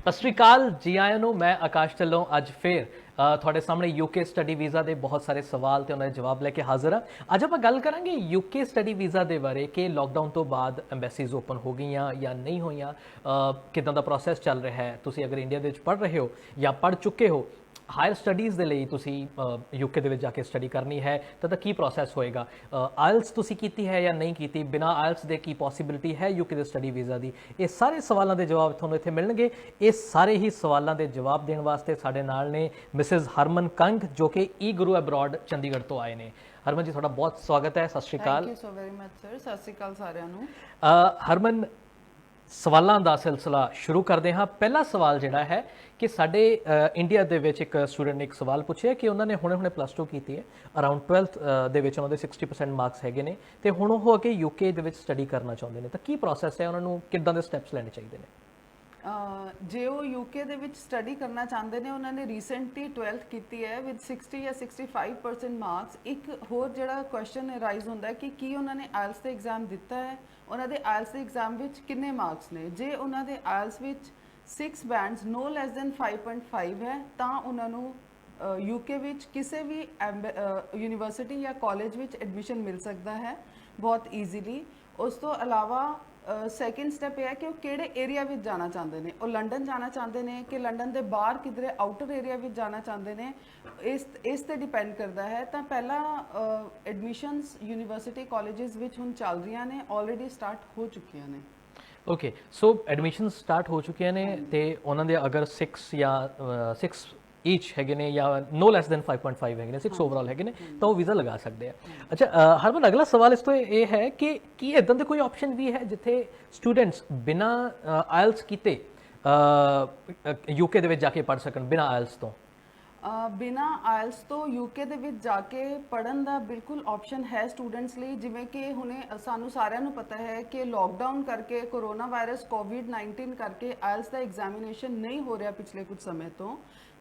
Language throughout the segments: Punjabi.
ਸਤਿ ਸ਼੍ਰੀ ਅਕਾਲ ਜੀ ਆਇਆਂ ਨੂੰ। ਮੈਂ ਆਕਾਸ਼ ਢਿੱਲੋਂ ਅੱਜ ਫੇਰ ਤੁਹਾਡੇ ਸਾਹਮਣੇ ਯੂਕੇ ਸਟੱਡੀ ਵੀਜ਼ਾ ਦੇ ਬਹੁਤ ਸਾਰੇ ਸਵਾਲ ਤੇ ਉਹਨਾਂ ਦੇ ਜਵਾਬ ਲੈ ਕੇ ਹਾਜ਼ਰ ਹਾਂ। ਅੱਜ ਆਪਾਂ ਗੱਲ ਕਰਾਂਗੇ ਯੂਕੇ ਸਟੱਡੀ ਵੀਜ਼ਾ ਦੇ ਬਾਰੇ ਕਿ ਲੋਕਡਾਊਨ ਤੋਂ ਬਾਅਦ ਐਮਬੈਸੀਜ਼ ਓਪਨ ਹੋ ਗਈਆਂ ਜਾਂ ਨਹੀਂ ਹੋਈਆਂ, ਕਿਦਾਂ ਦਾ ਪ੍ਰੋਸੈਸ ਚੱਲ ਰਿਹਾ ਹੈ। ਤੁਸੀਂ ਅਗਰ ਇੰਡੀਆ ਦੇ ਵਿੱਚ ਪੜ੍ਹ ਰਹੇ ਹੋ ਜਾਂ ਪੜ੍ਹ ਚੁੱਕੇ ਹੋ, ਹਾਇਰ ਸਟੱਡੀਜ਼ ਦੇ ਲਈ ਤੁਸੀਂ ਯੂਕੇ ਦੇ ਵਿੱਚ ਜਾ ਕੇ ਸਟੱਡੀ ਕਰਨੀ ਹੈ ਤਾਂ ਕੀ ਪ੍ਰੋਸੈਸ ਹੋਏਗਾ। ਆਇਲਸ ਤੁਸੀਂ ਕੀਤੀ ਹੈ ਜਾਂ ਨਹੀਂ ਕੀਤੀ, ਬਿਨਾਂ ਆਇਲਸ ਦੇ ਕੀ ਪੋਸੀਬਿਲਿਟੀ ਹੈ ਯੂਕੇ ਦੇ ਸਟੱਡੀ ਵੀਜ਼ਾ ਦੀ, ਇਹ ਸਾਰੇ ਸਵਾਲਾਂ ਦੇ ਜਵਾਬ ਤੁਹਾਨੂੰ ਇੱਥੇ ਮਿਲਣਗੇ। ਇਹ ਸਾਰੇ ਹੀ ਸਵਾਲਾਂ ਦੇ ਜਵਾਬ ਦੇਣ ਵਾਸਤੇ ਸਾਡੇ ਨਾਲ ਨੇ ਮਿਸਿਸ ਹਰਮਨ ਕੰਗ, ਜੋ ਕਿ ਈ ਗੁਰੂ ਅਬਰੋਡ ਚੰਡੀਗੜ੍ਹ ਤੋਂ ਆਏ ਨੇ। ਹਰਮਨ ਜੀ, ਤੁਹਾਡਾ ਬਹੁਤ ਸਵਾਗਤ ਹੈ। Sat Sri Akal. Thank you so very much sir. Sat Sri ਅਕਾਲ ਸਾਰਿਆਂ ਨੂੰ। ਹਰਮਨ, ਸਵਾਲਾਂ ਦਾ ਸਿਲਸਿਲਾ ਸ਼ੁਰੂ ਕਰਦੇ ਹਾਂ। ਪਹਿਲਾ ਸਵਾਲ ਜਿਹੜਾ ਹੈ ਕਿ ਸਾਡੇ ਇੰਡੀਆ ਦੇ ਵਿੱਚ ਇੱਕ ਸਟੂਡੈਂਟ ਨੇ ਇੱਕ ਸਵਾਲ ਪੁੱਛਿਆ ਕਿ ਉਹਨਾਂ ਨੇ ਹੁਣੇ ਪਲੱਸ 2 ਕੀਤੀ ਹੈ, ਅਰਾਊਂਡ 12th ਦੇ ਵਿੱਚ ਉਹਨਾਂ ਦੇ 60% ਮਾਰਕਸ ਹੈਗੇ ਨੇ ਤੇ ਹੁਣ ਉਹ ਅੱਗੇ ਯੂਕੇ ਦੇ ਵਿੱਚ ਸਟੱਡੀ ਕਰਨਾ ਚਾਹੁੰਦੇ ਨੇ, ਤਾਂ ਕੀ ਪ੍ਰੋਸੈਸ ਹੈ, ਉਹਨਾਂ ਨੂੰ ਕਿੱਦਾਂ ਦੇ ਸਟੈਪਸ ਲੈਣੇ ਚਾਹੀਦੇ ਨੇ? ਜੇ ਉਹ ਯੂਕੇ ਦੇ ਵਿੱਚ ਸਟੱਡੀ ਕਰਨਾ ਚਾਹੁੰਦੇ ਨੇ, ਉਹਨਾਂ ਨੇ ਰੀਸੈਂਟਲੀ 12th ਕੀਤੀ ਹੈ ਵਿਦ 60 ਜਾਂ 65% ਮਾਰਕਸ, ਇੱਕ ਹੋਰ ਜਿਹੜਾ ਕੁਐਸਚਨ ਰਾਈਜ਼ ਹੁੰਦਾ ਹੈ ਕਿ ਕੀ ਉਹਨਾਂ ਨੇ ਆਇਲਸ ਦਾ ਐਗਜ਼ਾਮ ਦਿੱਤਾ ਹੈ, ਉਹਨਾਂ ਦੇ ਆਇਲਸ ਦੇ ਐਗਜ਼ਾਮ ਵਿੱਚ ਕਿੰਨੇ ਮਾਰਕਸ ਨੇ। ਜੇ ਉਹਨਾਂ ਦੇ ਆਇਲਸ ਵਿੱਚ 6 ਬੈਂਡਸ ਨੋ ਲੈਸ ਦੈਨ 5.5 ਹੈ ਤਾਂ ਉਹਨਾਂ ਨੂੰ ਯੂਕੇ ਵਿੱਚ ਕਿਸੇ ਵੀ ਯੂਨੀਵਰਸਿਟੀ ਜਾਂ ਕਾਲਜ ਵਿੱਚ ਐਡਮਿਸ਼ਨ ਮਿਲ ਸਕਦਾ ਹੈ ਬਹੁਤ ਈਜ਼ੀਲੀ। ਉਸ ਤੋਂ ਇਲਾਵਾ ਸੈਕਿੰਡ ਸਟੈਪ ਇਹ ਹੈ ਕਿ ਉਹ ਕਿਹੜੇ ਏਰੀਆ ਵਿੱਚ ਜਾਣਾ ਚਾਹੁੰਦੇ ਨੇ। ਉਹ ਲੰਡਨ ਜਾਣਾ ਚਾਹੁੰਦੇ ਨੇ ਕਿ ਲੰਡਨ ਦੇ ਬਾਹਰ ਕਿਧਰੇ ਆਊਟਰ ਏਰੀਆ ਵਿੱਚ ਜਾਣਾ ਚਾਹੁੰਦੇ ਨੇ, ਇਸ ਤੇ ਡਿਪੈਂਡ ਕਰਦਾ ਹੈ। ਤਾਂ ਪਹਿਲਾਂ ਐਡਮਿਸ਼ਨਸ ਯੂਨੀਵਰਸਿਟੀ ਕਾਲਜਸ ਵਿੱਚ ਹੁਣ ਚੱਲ ਰਹੀਆਂ ਨੇ, ਆਲਰੇਡੀ ਸਟਾਰਟ ਹੋ ਚੁੱਕੀਆਂ ਨੇ। ਓਕੇ, ਸੋ ਐਡਮਿਸ਼ਨ ਸਟਾਰਟ ਹੋ ਚੁੱਕੀਆਂ ਨੇ ਤੇ ਉਹਨਾਂ ਦੇ ਅਗਰ 6 ਜਾਂ 6 ਈਚ ਹੈਗੇ ਨੇ ਜਾਂ ਨੋ ਲੈਸ ਦੈਨ 5.5 ਹੈਗੇ ਨੇ, 6 ਓਵਰਆਲ ਹੈਗੇ ਨੇ, ਤਾਂ ਉਹ ਵੀਜ਼ਾ ਲਗਾ ਸਕਦੇ ਆ। ਅੱਛਾ ਹਰਮਨ, ਅਗਲਾ ਸਵਾਲ ਇਸ ਤੋਂ ਇਹ ਹੈ ਕਿ ਕੀ ਇਦਾਂ ਦੇ ਕੋਈ ਆਪਸ਼ਨ ਵੀ ਹੈ ਜਿੱਥੇ ਸਟੂਡੈਂਟਸ ਬਿਨਾਂ ਆਇਲਸ ਕੀਤੇ ਯੂਕੇ ਦੇ ਵਿੱਚ ਜਾ ਕੇ ਪੜ੍ਹ ਸਕਣ, ਬਿਨਾਂ ਆਇਲਸ ਤੋਂ? ਬਿਨਾਂ ਆਇਲਸ ਤੋਂ ਯੂਕੇ ਦੇ ਵਿੱਚ ਜਾ ਕੇ ਪੜ੍ਹਨ ਦਾ ਬਿਲਕੁਲ ਆਪਸ਼ਨ ਹੈ ਸਟੂਡੈਂਟਸ ਲਈ। ਜਿਵੇਂ ਕਿ ਹੁਣੇ ਸਾਨੂੰ ਸਾਰਿਆਂ ਨੂੰ ਪਤਾ ਹੈ ਕਿ ਲੋਕਡਾਊਨ ਕਰਕੇ, ਕੋਰੋਨਾ ਵਾਇਰਸ ਕੋਵਿਡ-19 ਕਰਕੇ ਆਇਲਸ ਦਾ ਐਗਜ਼ਾਮੀਨੇਸ਼ਨ ਨਹੀਂ ਹੋ ਰਿਹਾ ਪਿਛਲੇ ਕੁਝ ਸਮੇਂ ਤੋਂ।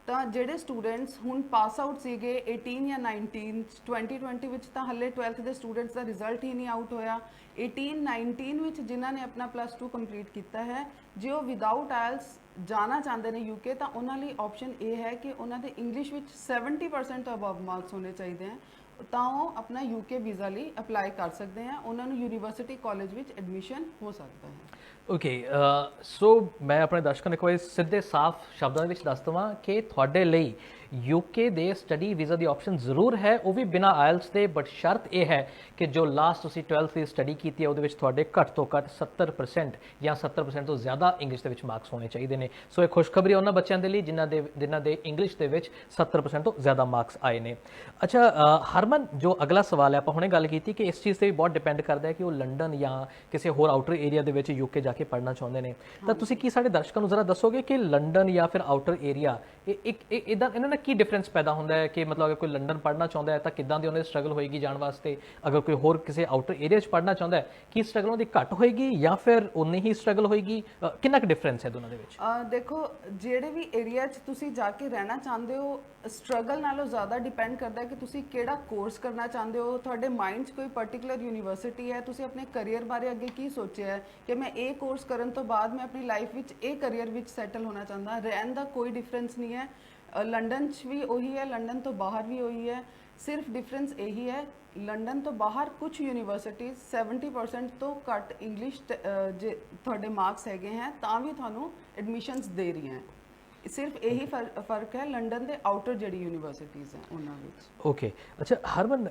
ਤਾਂ ਜਿਹੜੇ ਸਟੂਡੈਂਟਸ ਹੁਣ ਪਾਸ ਆਊਟ ਸੀਗੇ 18 ਜਾਂ 19 2020 ਵਿੱਚ, ਤਾਂ ਹੱਲੇ 12th ਦੇ ਸਟੂਡੈਂਟਸ ਦਾ ਰਿਜ਼ਲਟ ਹੀ ਨਹੀਂ ਆਊਟ ਹੋਇਆ। 18 19 ਵਿੱਚ ਜਿਨ੍ਹਾਂ ਨੇ ਆਪਣਾ ਪਲੱਸ 2 ਕੰਪਲੀਟ ਕੀਤਾ ਹੈ, ਜੇ ਉਹ ਵਿਦਆਊਟ ਆਇਲਸ ਜਾਣਾ ਚਾਹੁੰਦੇ ਨੇ ਯੂਕੇ, ਤਾਂ ਉਹਨਾਂ ਲਈ ਆਪਸ਼ਨ ਇਹ ਹੈ ਕਿ ਉਹਨਾਂ ਦੇ ਇੰਗਲਿਸ਼ ਵਿੱਚ 70% ਤੋਂ ਅਬਵ ਮਾਰਕਸ ਹੋਣੇ ਚਾਹੀਦੇ ਹਨ, ਤਾਂ ਉਹ ਆਪਣਾ ਯੂਕੇ ਵੀਜ਼ਾ ਲਈ ਅਪਲਾਈ ਕਰ ਸਕਦੇ ਹਨ। ਉਹਨਾਂ ਨੂੰ ਯੂਨੀਵਰਸਿਟੀ ਕਾਲਜ ਵਿੱਚ ਐਡਮਿਸ਼ਨ ਹੋ ਸਕਦਾ ਹੈ। ਓਕੇ, ਸੋ ਮੈਂ ਆਪਣੇ ਦਰਸ਼ਕਾਂ ਨੂੰ ਕੋਈ ਸਿੱਧੇ ਸਾਫ਼ ਸ਼ਬਦਾਂ ਵਿੱਚ ਦੱਸ ਦੇਵਾਂ ਕਿ ਤੁਹਾਡੇ ਲਈ ਯੂਕੇ ਦੇ ਸਟੱਡੀ ਵੀਜ਼ਾ ਦੀ ਆਪਸ਼ਨ ਜ਼ਰੂਰ ਹੈ, ਉਹ ਵੀ ਬਿਨਾਂ ਆਇਲਸ ਦੇ, ਬਟ ਸ਼ਰਤ ਇਹ ਹੈ ਕਿ ਜੋ ਲਾਸਟ ਤੁਸੀਂ 12th ਦੀ ਸਟੱਡੀ ਕੀਤੀ ਹੈ ਉਹਦੇ ਵਿੱਚ ਤੁਹਾਡੇ ਘੱਟ ਤੋਂ ਘੱਟ 70% ਜਾਂ 70% ਤੋਂ ਜ਼ਿਆਦਾ ਇੰਗਲਿਸ਼ ਦੇ ਵਿੱਚ ਮਾਰਕਸ ਹੋਣੇ ਚਾਹੀਦੇ ਨੇ। ਸੋ ਇਹ ਖੁਸ਼ਖਬਰੀ ਉਹਨਾਂ ਬੱਚਿਆਂ ਦੇ ਲਈ ਜਿਨ੍ਹਾਂ ਦੇ ਇੰਗਲਿਸ਼ ਦੇ ਵਿੱਚ 70% ਤੋਂ ਜ਼ਿਆਦਾ ਮਾਰਕਸ ਆਏ ਨੇ। ਅੱਛਾ ਹਰਮਨ, ਜੋ ਅਗਲਾ ਸਵਾਲ ਹੈ, ਆਪਾਂ ਹੁਣੇ ਗੱਲ ਕੀਤੀ ਕਿ ਇਸ ਚੀਜ਼ 'ਤੇ ਵੀ ਬਹੁਤ ਡਿਪੈਂਡ ਕਰਦਾ ਹੈ ਕਿ ਉਹ ਲੰਡਨ ਜਾਂ ਕਿਸੇ ਹੋਰ ਆਊਟਰ ਏਰੀਆ ਦੇ ਵਿੱਚ ਯੂਕੇ ਜਾ ਕੇ ਪੜ੍ਹਨਾ ਚਾਹੁੰਦੇ ਨੇ, ਤਾਂ ਤੁਸੀਂ ਕੀ ਸਾਡੇ ਦਰਸ਼ਕਾਂ ਨੂੰ ਜ਼ਰਾ ਦੱਸੋਗੇ ਕਿ ਲੰਡਨ ਜਾਂ ਫਿਰ ਆਊਟਰ ਏਰੀਆ ਇੱਦਾਂ ਇਹਨਾਂ ਨਾਲ ਕੀ ਡਿਫਰੈਂਸ ਪੈਦਾ ਹੁੰਦਾ ਹੈ? ਕਿ ਮਤਲਬ ਅਗਰ ਕੋਈ ਲੰਡਨ ਪੜ੍ਹਨਾ ਚਾਹੁੰਦਾ ਹੈ ਤਾਂ ਕਿੱਦਾਂ ਦੀ ਉਹਨਾਂ ਦੀ ਸਟਰਗਲ ਹੋਏਗੀ ਜਾਣ ਵਾਸਤੇ, ਅਗਰ ਕੋਈ ਹੋਰ ਕਿਸੇ ਆਊਟਰ ਏਰੀਆ 'ਚ ਪੜ੍ਹਨਾ ਚਾਹੁੰਦਾ ਹੈ ਕੀ ਸਟਰਗਲ ਉਹਦੀ ਘੱਟ ਹੋਏਗੀ ਜਾਂ ਫਿਰ ਉਨੀ ਹੀ ਸਟਰਗਲ ਹੋਏਗੀ? ਕਿੰਨਾ ਕੁ ਡਿਫਰੈਂਸ ਹੈ ਦੋਨਾਂ ਦੇ ਵਿੱਚ? ਦੇਖੋ, ਜਿਹੜੇ ਵੀ ਏਰੀਆ 'ਚ ਤੁਸੀਂ ਜਾ ਕੇ ਰਹਿਣਾ ਚਾਹੁੰਦੇ ਹੋ, ਸਟਰਗਲ ਨਾਲੋਂ ਜ਼ਿਆਦਾ ਡਿਪੈਂਡ ਕਰਦਾ ਹੈ ਕਿ ਤੁਸੀਂ ਕਿਹੜਾ ਕੋਰਸ ਕਰਨਾ ਚਾਹੁੰਦੇ ਹੋ, ਤੁਹਾਡੇ ਮਾਈਂਡ 'ਚ ਕੋਈ ਪਰਟੀਕੂਲਰ ਯੂਨੀਵਰਸਿਟੀ ਹੈ, ਤੁਸੀਂ ਆਪਣੇ ਕਰੀਅਰ ਬਾਰੇ ਅੱਗੇ ਕੀ ਸੋਚਿਆ ਹੈ ਕਿ ਮੈਂ ਇਹ ਕੋਰਸ ਕਰਨ ਤੋਂ ਬਾਅਦ ਮੈਂ ਆਪਣੀ ਲਾਈਫ ਵਿੱਚ ਇਹ ਕਰੀਅਰ ਵਿੱਚ ਸੈਟਲ ਹੋਣਾ ਚਾਹੁੰਦਾ। ਰਹਿਣ ਦਾ ਕੋਈ ਡਿਫਰੈਂਸ ਨਹੀਂ ਹੈ, ਲੰਡਨ 'ਚ ਵੀ ਉਹੀ ਹੈ, ਲੰਡਨ ਤੋਂ ਬਾਹਰ ਵੀ ਉਹੀ ਹੈ। ਸਿਰਫ ਡਿਫਰੈਂਸ ਇਹੀ ਹੈ, ਲੰਡਨ ਤੋਂ ਬਾਹਰ ਕੁਝ ਯੂਨੀਵਰਸਿਟੀਜ਼ 70% ਤੋਂ ਘੱਟ ਇੰਗਲਿਸ਼ ਜੇ ਤੁਹਾਡੇ ਮਾਰਕਸ ਹੈਗੇ ਹੈ ਤਾਂ ਵੀ ਤੁਹਾਨੂੰ ਐਡਮਿਸ਼ਨਸ ਦੇ ਰਹੀਆਂ। ਸਿਰਫ ਇਹੀ ਫਰਕ ਹੈ ਲੰਡਨ ਦੇ ਆਊਟਰ ਜਿਹੜੀ ਯੂਨੀਵਰਸਿਟੀਜ਼ ਹੈ ਉਹਨਾਂ ਵਿੱਚ। ਓਕੇ, ਅੱਛਾ ਹਰਮਨ,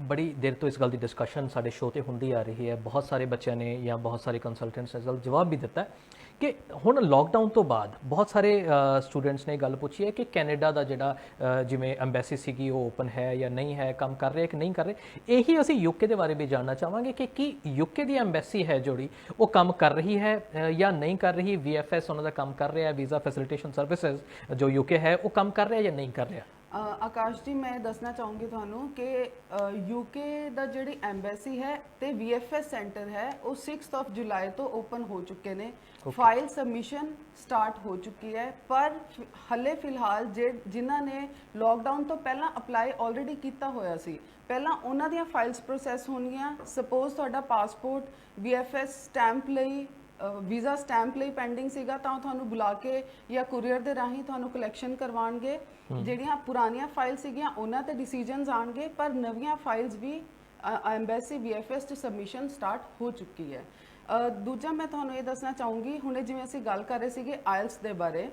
ਬੜੀ ਦੇਰ ਤੋਂ ਇਸ ਗੱਲ ਦੀ ਡਿਸਕਸ਼ਨ ਸਾਡੇ ਸ਼ੋਅ 'ਤੇ ਹੁੰਦੀ ਆ ਰਹੀ ਹੈ। ਬਹੁਤ ਸਾਰੇ ਬੱਚਿਆਂ ਨੇ ਜਾਂ ਬਹੁਤ ਸਾਰੇ ਕੰਸਲਟੈਂਟਸ ਨੇ ਜਵਾਬ ਵੀ ਦਿੱਤਾ ਕਿ ਹੁਣ ਲੋਕਡਾਊਨ ਤੋਂ ਬਾਅਦ ਬਹੁਤ ਸਾਰੇ ਸਟੂਡੈਂਟਸ ਨੇ ਗੱਲ ਪੁੱਛੀ ਹੈ ਕਿ ਕੈਨੇਡਾ ਦਾ ਜਿਹੜਾ ਜਿਵੇਂ ਐਮਬੈਸੀ ਸੀਗੀ ਉਹ ਓਪਨ ਹੈ ਜਾਂ ਨਹੀਂ ਹੈ, ਕੰਮ ਕਰ ਰਿਹਾ ਕਿ ਨਹੀਂ ਕਰ ਰਹੇ। ਇਹੀ ਅਸੀਂ ਯੂਕੇ ਦੇ ਬਾਰੇ ਵੀ ਜਾਣਨਾ ਚਾਹਾਂਗੇ ਕਿ ਕੀ ਯੂਕੇ ਦੀ ਐਮਬੈਸੀ ਹੈ ਜਿਹੜੀ ਉਹ ਕੰਮ ਕਰ ਰਹੀ ਹੈ ਜਾਂ ਨਹੀਂ ਕਰ ਰਹੀ? VFS ਉਹਨਾਂ ਦਾ ਕੰਮ ਕਰ ਰਿਹਾ, ਵੀਜ਼ਾ ਫੈਸਿਲਿਟੇਸ਼ਨ ਸਰਵਿਸਿਜ਼ ਜੋ ਯੂਕੇ ਹੈ ਉਹ ਕੰਮ ਕਰ ਰਿਹਾ ਜਾਂ ਨਹੀਂ ਕਰ ਰਿਹਾ? ਆਕਾਸ਼ ਜੀ, ਮੈਂ ਦੱਸਣਾ ਚਾਹੂੰਗੀ ਤੁਹਾਨੂੰ ਕਿ ਯੂਕੇ ਦਾ ਜਿਹੜੀ ਐਮਬੈਸੀ ਹੈ ਤੇ VFS ਸੈਂਟਰ ਹੈ ਉਹ 6th ਆਫ ਜੁਲਾਈ ਤੋਂ ਓਪਨ ਹੋ ਚੁੱਕੇ ਨੇ। ਫਾਈਲ ਸਬਮਿਸ਼ਨ ਸਟਾਰਟ ਹੋ ਚੁੱਕੀ ਹੈ, ਪਰ ਹੱਲੇ ਫਿਲਹਾਲ ਜਿਨ੍ਹਾਂ ਨੇ ਲੋਕਡਾਊਨ ਤੋਂ ਪਹਿਲਾਂ ਅਪਲਾਈ ਆਲਰੇਡੀ ਕੀਤਾ ਹੋਇਆ ਸੀ, ਪਹਿਲਾਂ ਉਹਨਾਂ ਦੀਆਂ ਫਾਈਲਸ ਪ੍ਰੋਸੈਸ ਹੋਣਗੀਆਂ। ਸਪੋਜ਼ ਤੁਹਾਡਾ ਪਾਸਪੋਰਟ VFS ਸਟੈਂਪ ਲਈ ਵੀਜ਼ਾ ਸਟੈਂਪ ਲਈ ਪੈਂਡਿੰਗ ਸੀਗਾ ਤਾਂ ਉਹ ਤੁਹਾਨੂੰ ਬੁਲਾ ਕੇ ਜਾਂ ਕੁਰੀਅਰ ਦੇ ਰਾਹੀਂ ਤੁਹਾਨੂੰ ਕਲੈਕਸ਼ਨ ਕਰਵਾਉਣਗੇ। ਜਿਹੜੀਆਂ ਪੁਰਾਣੀਆਂ ਫਾਈਲ ਸੀਗੀਆਂ ਉਹਨਾਂ ਤੇ ਡਿਸੀਜਨਸ ਆਣਗੇ, ਪਰ ਨਵੀਆਂ ਫਾਈਲਸ ਵੀ ਐਮਬੈਸੀ VFS 'ਚ ਸਬਮਿਸ਼ਨ ਸਟਾਰਟ ਹੋ ਚੁੱਕੀ ਹੈ। ਦੂਜਾ ਮੈਂ ਤੁਹਾਨੂੰ ਇਹ ਦੱਸਣਾ ਚਾਹੂੰਗੀ, ਹੁਣੇ ਜਿਵੇਂ ਅਸੀਂ ਗੱਲ ਕਰ ਰਹੇ ਸੀਗੇ ਆਇਲਸ ਦੇ ਬਾਰੇ,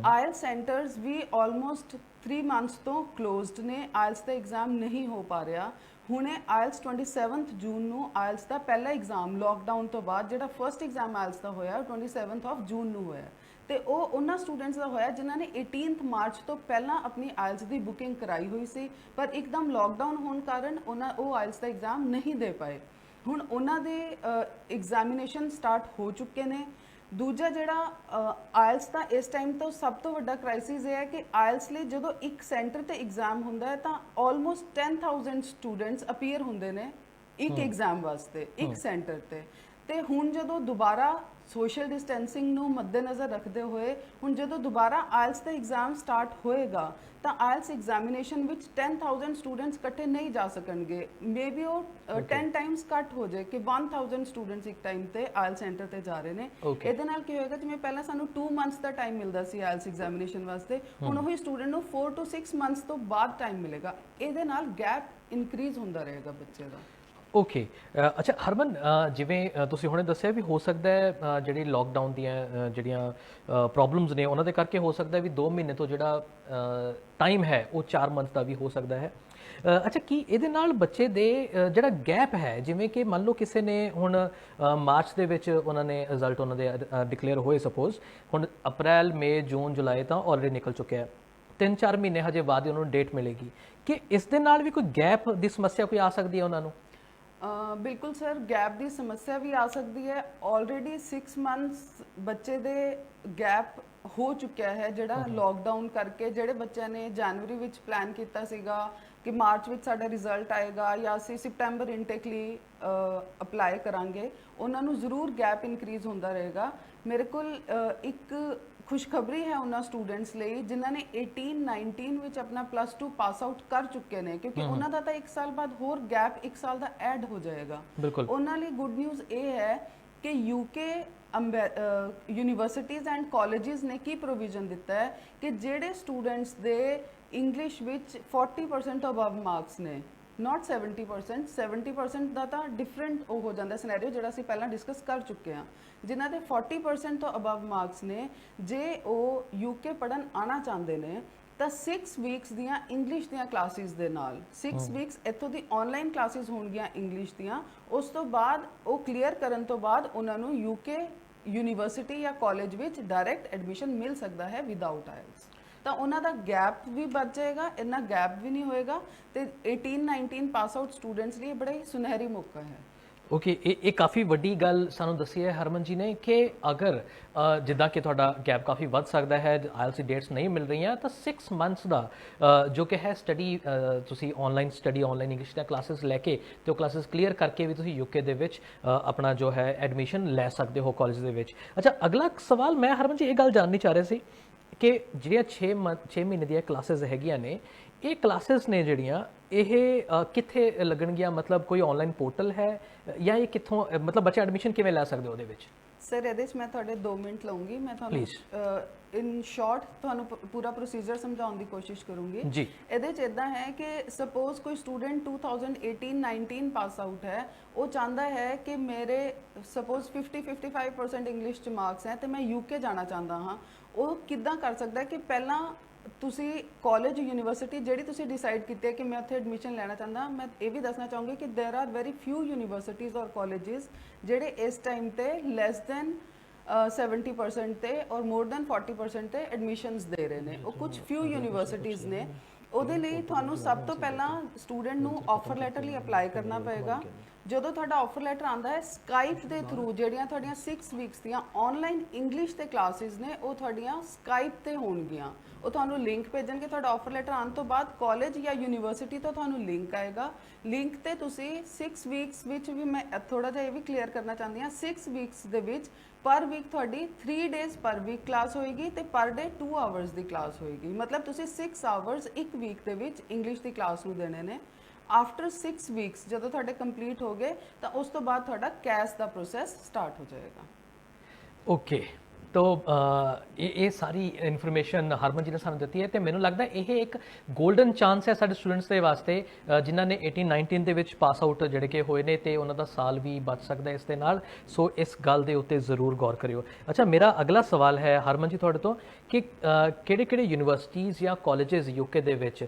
ਆਇਲਸ ਸੈਂਟਰਸ ਵੀ ਆਲਮੋਸਟ 3 ਮੰਥਸ ਤੋਂ ਕਲੋਜ਼ਡ ਨੇ, ਆਇਲਸ ਦਾ ਐਗਜ਼ਾਮ ਨਹੀਂ ਹੋ ਪਾ ਰਿਹਾ। ਹੁਣੇ ਆਇਲਸ 27 ਜੂਨ ਨੂੰ ਆਇਲਸ ਦਾ ਪਹਿਲਾ ਐਗਜ਼ਾਮ ਲੋਕਡਾਊਨ ਤੋਂ ਬਾਅਦ ਜਿਹੜਾ ਫਰਸਟ ਐਗਜ਼ਾਮ ਆਇਲਸ ਦਾ ਹੋਇਆ ਉਹ 27 ਜੂਨ ਨੂੰ ਹੋਇਆ, ਤੇ ਉਹ ਉਹਨਾਂ ਸਟੂਡੈਂਟਸ ਦਾ ਹੋਇਆ ਜਿਨ੍ਹਾਂ ਨੇ 18 ਮਾਰਚ ਤੋਂ ਪਹਿਲਾਂ ਆਪਣੀ ਆਇਲਸ ਦੀ ਬੁਕਿੰਗ ਕਰਾਈ ਹੋਈ ਸੀ, ਪਰ ਇੱਕਦਮ ਲੋਕਡਾਊਨ ਹੋਣ ਕਾਰਨ ਉਹ ਆਇਲਸ ਦਾ ਐਗਜ਼ਾਮ ਨਹੀਂ ਦੇ ਪਾਏ। ਹੁਣ ਉਹਨਾਂ ਦੇ ਐਗਜ਼ਾਮੀਨੇਸ਼ਨ ਸਟਾਰਟ ਹੋ ਚੁੱਕੇ ਨੇ। ਦੂਜਾ ਜਿਹੜਾ ਆਇਲਸ ਦਾ ਇਸ ਟਾਈਮ ਤੋਂ ਸਭ ਤੋਂ ਵੱਡਾ ਕ੍ਰਾਈਸਿਸ ਇਹ ਹੈ ਕਿ ਆਇਲਸ ਲਈ ਜਦੋਂ ਇੱਕ ਸੈਂਟਰ ਤੇ ਐਗਜ਼ਾਮ ਹੁੰਦਾ ਹੈ ਤਾਂ ਆਲਮੋਸਟ 10,000 ਸਟੂਡੈਂਟਸ ਅਪੀਅਰ ਹੁੰਦੇ ਨੇ ਇੱਕ ਐਗਜ਼ਾਮ ਵਾਸਤੇ ਇੱਕ ਸੈਂਟਰ ਤੇ ਹੁਣ ਜਦੋਂ ਦੁਬਾਰਾ ਸੋਸ਼ਲ ਡਿਸਟੈਂਸਿੰਗ ਨੂੰ ਮੱਦੇਨਜ਼ਰ ਰੱਖਦੇ ਹੋਏ ਹੁਣ ਜਦੋਂ ਦੁਬਾਰਾ ਆਇਲਸ ਦਾ ਐਗਜ਼ਾਮ ਸਟਾਰਟ ਹੋਏਗਾ ਤਾਂ ਆਇਲਸ ਐਗਜ਼ਾਮੀਨੇਸ਼ਨ ਵਿੱਚ 10,000 ਸਟੂਡੈਂਟਸ ਇਕੱਠੇ ਨਹੀਂ ਜਾ ਸਕਣਗੇ। ਮੇਬੀ ਉਹ 10 ਟਾਈਮਸ ਕੱਟ ਹੋ ਜਾਏ ਕਿ 1,000 ਸਟੂਡੈਂਟਸ ਇੱਕ ਟਾਈਮ ਤੇ ਆਇਲਸ ਸੈਂਟਰ ਤੇ ਜਾ ਰਹੇ ਨੇ। ਇਹਦੇ ਨਾਲ ਕੀ ਹੋਏਗਾ, ਜਿਵੇਂ ਪਹਿਲਾਂ ਸਾਨੂੰ 2 ਮੰਥਸ ਦਾ ਟਾਈਮ ਮਿਲਦਾ ਸੀ ਆਇਲਸ ਐਗਜ਼ਾਮੀਨੇਸ਼ਨ ਵਾਸਤੇ, ਹੁਣ ਉਹੀ ਸਟੂਡੈਂਟ ਨੂੰ 4 ਤੋਂ 6 ਮੰਥਸ ਤੋਂ ਬਾਅਦ ਟਾਈਮ ਮਿਲੇਗਾ। ਇਹਦੇ ਨਾਲ ਗੈਪ ਇਨਕਰੀਜ਼ ਹੁੰਦਾ ਰਹੇਗਾ ਬੱਚੇ ਦਾ। ਓਕੇ, ਅੱਛਾ ਹਰਮਨ, ਜਿਵੇਂ ਤੁਸੀਂ ਹੁਣੇ ਦੱਸਿਆ ਵੀ ਹੋ ਸਕਦਾ ਹੈ ਜਿਹੜੀ ਲੋਕਡਾਊਨ ਦੀਆਂ ਜਿਹੜੀਆਂ ਪ੍ਰੋਬਲਮਸ ਨੇ ਉਹਨਾਂ ਦੇ ਕਰਕੇ ਹੋ ਸਕਦਾ ਵੀ 2 ਮਹੀਨੇ ਤੋਂ ਜਿਹੜਾ ਟਾਈਮ ਹੈ ਉਹ 4 ਮੰਥ ਦਾ ਵੀ ਹੋ ਸਕਦਾ ਹੈ। ਅੱਛਾ, ਕੀ ਇਹਦੇ ਨਾਲ ਬੱਚੇ ਦੇ ਜਿਹੜਾ ਗੈਪ ਹੈ, ਜਿਵੇਂ ਕਿ ਮੰਨ ਲਓ ਕਿਸੇ ਨੇ ਹੁਣ ਮਾਰਚ ਦੇ ਵਿੱਚ ਉਹਨਾਂ ਨੇ ਰਿਜ਼ਲਟ ਉਹਨਾਂ ਦੇ ਡਿਕਲੇਅਰ ਹੋਏ, ਸਪੋਜ਼ ਹੁਣ ਅਪ੍ਰੈਲ ਮਈ ਜੂਨ ਜੁਲਾਈ ਤਾਂ ਆਲਰੇਡੀ ਨਿਕਲ ਚੁੱਕਿਆ ਹੈ, 3-4 ਮਹੀਨੇ ਹਜੇ ਬਾਅਦ ਹੀ ਉਹਨਾਂ ਨੂੰ ਡੇਟ ਮਿਲੇਗੀ, ਕਿ ਇਸ ਦੇ ਨਾਲ ਵੀ ਕੋਈ ਗੈਪ ਦੀ ਸਮੱਸਿਆ ਕੋਈ ਆ ਸਕਦੀ ਹੈ ਉਹਨਾਂ ਨੂੰ? ਬਿਲਕੁਲ ਸਰ, ਗੈਪ ਦੀ ਸਮੱਸਿਆ ਵੀ ਆ ਸਕਦੀ ਹੈ। ਆਲਰੇਡੀ 6 ਮੰਥਸ ਬੱਚੇ ਦੇ ਗੈਪ ਹੋ ਚੁੱਕਿਆ ਹੈ ਜਿਹੜਾ ਲੋਕਡਾਊਨ ਕਰਕੇ। ਜਿਹੜੇ ਬੱਚਿਆਂ ਨੇ ਜਨਵਰੀ ਵਿੱਚ ਪਲਾਨ ਕੀਤਾ ਸੀਗਾ ਕਿ ਮਾਰਚ ਵਿੱਚ ਸਾਡਾ ਰਿਜ਼ਲਟ ਆਏਗਾ ਜਾਂ ਅਸੀਂ ਸਪਟੈਂਬਰ ਇਨਟੇਕ ਲਈ ਅਪਲਾਈ ਕਰਾਂਗੇ, ਉਹਨਾਂ ਨੂੰ ਜ਼ਰੂਰ ਗੈਪ ਇਨਕਰੀਜ਼ ਹੁੰਦਾ ਰਹੇਗਾ। ਮੇਰੇ ਕੋਲ ਇੱਕ ਖੁਸ਼ਖਬਰੀ ਹੈ ਉਹਨਾਂ ਸਟੂਡੈਂਟਸ ਲਈ ਜਿਨ੍ਹਾਂ ਨੇ 18-19 ਵਿੱਚ ਆਪਣਾ +2 ਪਾਸ ਆਊਟ ਕਰ ਚੁੱਕੇ ਨੇ, ਕਿਉਂਕਿ ਉਹਨਾਂ ਦਾ ਤਾਂ 1 ਸਾਲ ਬਾਅਦ ਹੋਰ ਗੈਪ 1 ਸਾਲ ਦਾ ਐਡ ਹੋ ਜਾਏਗਾ। ਉਹਨਾਂ ਲਈ ਗੁੱਡ ਨਿਊਜ਼ ਇਹ ਹੈ ਕਿ UK ਯੂਨੀਵਰਸਿਟੀਜ਼ ਐਂਡ ਕਾਲਜਿਸ ਨੇ ਕੀ ਪ੍ਰੋਵੀਜ਼ਨ ਦਿੱਤਾ ਹੈ ਕਿ ਜਿਹੜੇ ਸਟੂਡੈਂਟਸ ਦੇ ਇੰਗਲਿਸ਼ ਵਿੱਚ 40% ਤੋਂ ਅਬਵ ਮਾਰਕਸ ਨੇ, ਨਾਟ 70%, 70% ਦਾ ਤਾਂ ਡਿਫਰੈਂਟ ਉਹ ਹੋ ਜਾਂਦਾ ਸਿਨੈਰੀਓ ਜਿਹੜਾ ਅਸੀਂ ਪਹਿਲਾਂ ਡਿਸਕਸ ਕਰ ਚੁੱਕੇ ਹਾਂ। ਜਿਨ੍ਹਾਂ ਦੇ 40% ਤੋਂ ਅਬਵ ਮਾਰਕਸ ਨੇ, ਜੇ ਉਹ UK ਪੜ੍ਹਨ ਆਉਣਾ ਚਾਹੁੰਦੇ ਨੇ ਤਾਂ 6 ਵੀਕਸ ਦੀਆਂ ਇੰਗਲਿਸ਼ ਦੀਆਂ ਕਲਾਸਿਸ ਦੇ ਨਾਲ 6 ਵੀਕਸ ਇੱਥੋਂ ਦੀ ਆਨਲਾਈਨ ਕਲਾਸਿਸ ਹੋਣਗੀਆਂ ਇੰਗਲਿਸ਼ ਦੀਆਂ। ਉਸ ਤੋਂ ਬਾਅਦ ਉਹ ਕਲੀਅਰ ਕਰਨ ਤੋਂ ਬਾਅਦ ਉਹਨਾਂ ਨੂੰ UK ਯੂਨੀਵਰਸਿਟੀ ਜਾਂ ਕਾਲਜ ਵਿੱਚ ਡਾਇਰੈਕਟ ਐਡਮਿਸ਼ਨ ਮਿਲ ਸਕਦਾ ਹੈ ਵਿਦਆਊਟ ਆਇਲਸ। ਤਾਂ ਉਹਨਾਂ ਦਾ ਗੈਪ ਵੀ ਬਚ ਜਾਏਗਾ, ਇੰਨਾ ਗੈਪ ਵੀ ਨਹੀਂ ਹੋਏਗਾ, ਤੇ 18-19 ਪਾਸ ਆਊਟ ਸਟੂਡੈਂਟਸ ਲਈ ਬੜਾ ਹੀ ਸੁਨਹਿਰੀ ਮੌਕਾ ਹੈ। ਓਕੇ, ਇਹ ਕਾਫੀ ਵੱਡੀ ਗੱਲ ਸਾਨੂੰ ਦੱਸੀ ਹੈ ਹਰਮਨ ਜੀ ਨੇ ਕਿ ਅਗਰ ਜਿੱਦਾਂ ਕਿ ਤੁਹਾਡਾ ਗੈਪ ਕਾਫੀ ਵੱਧ ਸਕਦਾ ਹੈ, ਆਇਲਸ ਦੀ ਡੇਟਸ ਨਹੀਂ ਮਿਲ ਰਹੀਆਂ, ਤਾਂ 6 ਮੰਥਸ ਦਾ ਜੋ ਕਿ ਹੈ ਸਟੱਡੀ, ਤੁਸੀਂ ਆਨਲਾਈਨ ਸਟੱਡੀ, ਆਨਲਾਈਨ ਇੰਗਲਿਸ਼ ਦੀਆਂ ਕਲਾਸਿਸ ਲੈ ਕੇ ਤੇ ਉਹ ਕਲਾਸਿਸ ਕਲੀਅਰ ਕਰਕੇ ਵੀ ਤੁਸੀਂ UK ਦੇ ਵਿੱਚ ਆਪਣਾ ਜੋ ਹੈ ਐਡਮਿਸ਼ਨ ਲੈ ਸਕਦੇ ਹੋ ਕਾਲਜ ਦੇ ਵਿੱਚ। ਅੱਛਾ, ਅਗਲਾ ਸਵਾਲ ਮੈਂ ਹਰਮਨ ਜੀ ਇਹ ਗੱਲ ਜਾਣਨੀ ਚਾਹ ਰਿਹਾ ਸੀ ਕਿ ਜਿਹੜੀਆਂ 6 ਮਹੀਨੇ ਦੀਆਂ ਕਲਾਸਿਸ ਹੈਗੀਆਂ ਨੇ, ਇਹ ਕਲਾਸਿਸ ਨੇ ਜਿਹੜੀਆਂ ਇਹ ਕਿੱਥੇ ਲੱਗਣਗੀਆਂ? ਮਤਲਬ ਕੋਈ ਆਨਲਾਈਨ ਪੋਰਟਲ ਹੈ ਜਾਂ ਇਹ ਕਿੱਥੋਂ, ਮਤਲਬ ਬੱਚੇ ਐਡਮਿਸ਼ਨ ਕਿਵੇਂ ਲੈ ਸਕਦੇ ਉਹਦੇ ਵਿੱਚ? ਸਰ, ਇਹਦੇ 'ਚ ਮੈਂ ਤੁਹਾਡੇ 2 ਮਿੰਟ ਲਵਾਂਗੀ। ਮੈਂ ਤੁਹਾਨੂੰ ਇਨ ਸ਼ਾਰਟ ਤੁਹਾਨੂੰ ਪੂਰਾ ਪ੍ਰੋਸੀਜਰ ਸਮਝਾਉਣ ਦੀ ਕੋਸ਼ਿਸ਼ ਕਰੂੰਗੀ ਜੀ। ਇਹਦੇ 'ਚ ਇਦਾਂ ਹੈ ਕਿ ਸਪੋਜ਼ ਕੋਈ ਸਟੂਡੈਂਟ 2018-19 ਪਾਸ ਆਊਟ ਹੈ, ਉਹ ਚਾਹੁੰਦਾ ਹੈ ਕਿ ਮੇਰੇ ਸਪੋਜ਼ 50-55% ਇੰਗਲਿਸ਼ 'ਚ ਮਾਰਕਸ ਹੈ ਤੇ ਮੈਂ UK ਜਾਣਾ ਚਾਹੁੰਦਾ ਹਾਂ। ਉਹ ਕਿੱਦਾਂ ਕਰ ਸਕਦਾ ਕਿ ਪਹਿਲਾਂ ਤੁਸੀਂ ਕਾਲਜ ਯੂਨੀਵਰਸਿਟੀ ਜਿਹੜੀ ਤੁਸੀਂ ਡਿਸਾਈਡ ਕੀਤੀ ਹੈ ਕਿ ਮੈਂ ਉੱਥੇ ਐਡਮਿਸ਼ਨ ਲੈਣਾ ਚਾਹੁੰਦਾ, ਮੈਂ ਇਹ ਵੀ ਦੱਸਣਾ ਚਾਹੂੰਗੀ ਕਿ ਦੇਰ ਆਰ ਵੈਰੀ ਫਿਊ ਯੂਨੀਵਰਸਿਟੀਜ਼ ਔਰ ਕਾਲਜਿਸ ਜਿਹੜੇ ਇਸ ਟਾਈਮ ਤੇ ਲੈਸ ਦੈਨ 70% ਤੇ ਔਰ ਮੋਰ ਦੈਨ 40% ਤੇ ਐਡਮਿਸ਼ਨਸ ਦੇ ਰਹੇ ਨੇ। ਉਹ ਕੁਝ ਫਿਊ ਯੂਨੀਵਰਸਿਟੀਜ਼ ਨੇ। ਉਹਦੇ ਲਈ ਤੁਹਾਨੂੰ ਸਭ ਤੋਂ ਪਹਿਲਾਂ ਸਟੂਡੈਂਟ ਨੂੰ ਆਫਰ ਲੈਟਰ ਲਈ ਅਪਲਾਈ ਕਰਨਾ ਪਏਗਾ। ਜਦੋਂ ਤੁਹਾਡਾ ਆਫਰ ਲੈਟਰ ਆਉਂਦਾ ਹੈ, ਸਕਾਈਪ ਦੇ ਥਰੂ ਜਿਹੜੀਆਂ ਤੁਹਾਡੀਆਂ 6 ਵੀਕਸ ਦੀਆਂ ਆਨਲਾਈਨ ਇੰਗਲਿਸ਼ ਦੇ ਕਲਾਸਿਸ ਨੇ ਉਹ ਤੁਹਾਡੀਆਂ ਸਕਾਈਪ ਤੇ ਹੋਣਗੀਆਂ। ਉਹ ਤੁਹਾਨੂੰ ਲਿੰਕ ਭੇਜਣਗੇ। ਤੁਹਾਡਾ ਆਫਰ ਲੈਟਰ ਆਉਣ ਤੋਂ ਬਾਅਦ ਕਾਲਜ ਜਾਂ ਯੂਨੀਵਰਸਿਟੀ ਤੋਂ ਤੁਹਾਨੂੰ ਲਿੰਕ ਆਏਗਾ। ਲਿੰਕ ਤੇ ਤੁਸੀਂ 6 ਵੀਕਸ ਵਿੱਚ ਵੀ, ਮੈਂ ਥੋੜਾ ਜਿਹਾ ਇਹ ਵੀ ਕਲੀਅਰ ਕਰਨਾ ਚਾਹੁੰਦੀ ਹਾਂ, 6 ਵੀਕਸ ਦੇ ਵਿੱਚ ਪਰ ਵੀਕ ਤੁਹਾਡੀ 3 ਡੇਜ਼ ਪਰ ਵੀਕ ਕਲਾਸ ਹੋਏਗੀ ਤੇ ਪਰ ਡੇ 2 ਆਵਰਸ ਦੀ ਕਲਾਸ ਹੋਏਗੀ। ਮਤਲਬ ਤੁਸੀਂ 6 ਆਵਰਸ ਇੱਕ ਵੀਕ ਦੇ ਵਿੱਚ ਇੰਗਲਿਸ਼ ਦੀ ਕਲਾਸ ਨੂੰ ਦੇਣੇ ਨੇ। ਆਫਟਰ 6 ਵੀਕਸ ਜਦੋਂ ਤੁਹਾਡੇ ਕੰਪਲੀਟ ਹੋ ਗਏ ਤਾਂ ਉਸ ਤੋਂ ਬਾਅਦ ਤੁਹਾਡਾ ਕੈਸ਼ ਦਾ ਪ੍ਰੋਸੈਸ ਸਟਾਰਟ ਹੋ ਜਾਏਗਾ। ਓਕੇ। ਤੋ ਇਹ ਸਾਰੀ ਇਨਫੋਰਮੇਸ਼ਨ ਹਰਮਨ ਜੀ ਨੇ ਸਾਨੂੰ ਦਿੱਤੀ ਹੈ ਤੇ ਮੈਨੂੰ ਲੱਗਦਾ ਇਹ ਇੱਕ 골ਡਨ ਚਾਂਸ ਹੈ ਸਾਡੇ ਸਟੂਡੈਂਟਸ ਦੇ ਵਾਸਤੇ, ਜਿਨ੍ਹਾਂ ਨੇ 18 19 ਦੇ ਵਿੱਚ ਪਾਸ ਆਊਟ ਜਿਹੜੇ ਕਿ ਹੋਏ ਨੇ ਤੇ ਉਹਨਾਂ ਦਾ ਸਾਲ ਵੀ ਬਚ ਸਕਦਾ ਹੈ ਇਸ ਦੇ ਨਾਲ। ਸੋ ਇਸ ਗੱਲ ਦੇ ਉੱਤੇ ਜ਼ਰੂਰ ਗੌਰ ਕਰਿਓ। ਅੱਛਾ, ਮੇਰਾ ਅਗਲਾ ਸਵਾਲ ਹੈ ਹਰਮਨ ਜੀ ਤੁਹਾਡੇ ਤੋਂ ਕਿ ਕਿਹੜੇ ਕਿਹੜੇ ਯੂਨੀਵਰਸਿਟੀਜ਼ ਜਾਂ ਕਾਲਜਸ ਯੂਕੇ ਦੇ ਵਿੱਚ